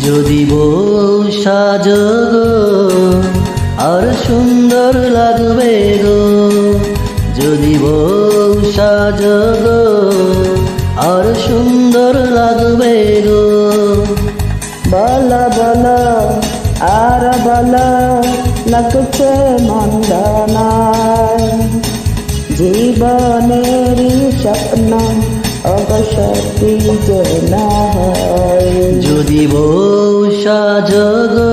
যদি বউ সাজো গো আর সুন্দর লাগবে গো, যদি বউ সাজো গো আর সুন্দর লাগবে গো। বলো বলো আর বলো লাগছে মন্দ নয়, জীবনেরই স্বপ্ন অবশ্যই যে না হয়। যদি বউ সাজো গো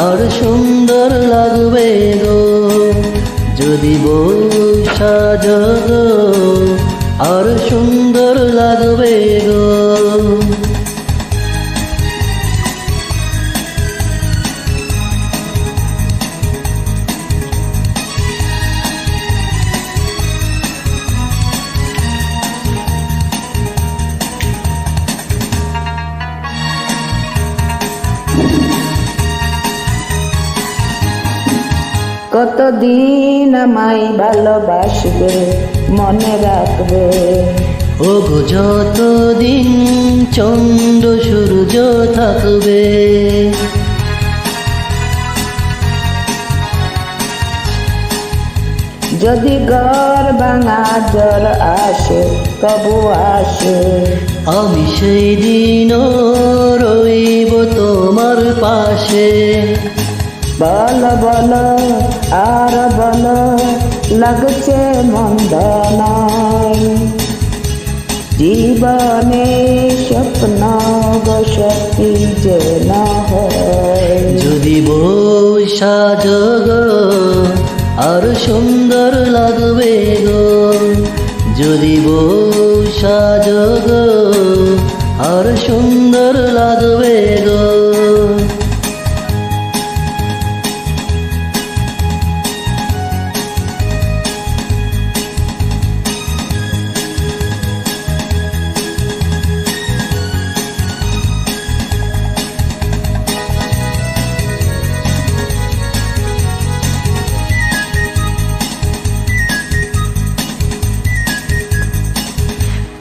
আর সুন্দর লাগবে গো, যদি বউ সাজো গো আর সুন্দর লাগবে গো। কতদিন আমায় ভালোবাসবে মনে রাখবে, ওগো যতদিন চন্দ্র সূর্য থাকবে। যদি ঘর ভাঙা জ্বর আসে কবু আসে, আমি সেই দিনও রইব তোমার পাশে। বলো বলো আর বলো লাগছে মন্দ নয়, জীবনে স্বপ্ন সত্যি যে না হয়। যদি বউ সাজো গো আর সুন্দর লাগবে গো, যদি বউ সাজো গো আর সুন্দর লাগবে গো।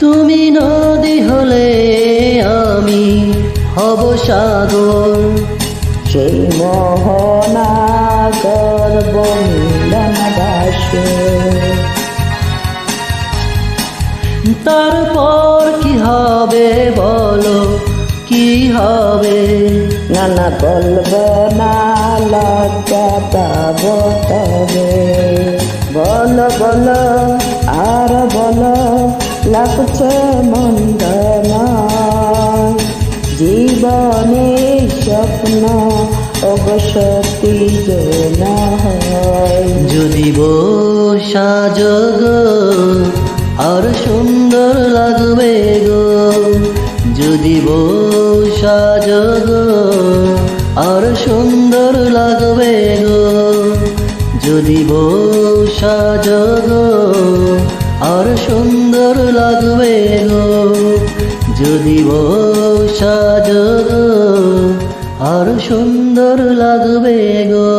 তুমি নদী হলে আমি হব সাগর, সেই মোহনা গর্ব মিলন দাসে। তারপর কি হবে বলো, কি হবে? নানা বলবো না লজ্জা পাবো তবে, বলো বলো আর বলো লাগছে মন্দ নয়, জীবনে স্বপ্ন অবশ্যই যে না হয়। যদি বউ সাজো গো আর সুন্দর লাগবে গো, যদি বউ সাজো গো আর সুন্দর লাগবে গো, যদি বউ সাজো গো আর সুন্দর লাগবে গো, যদি বউ সাজো গো আর সুন্দর লাগবে গো।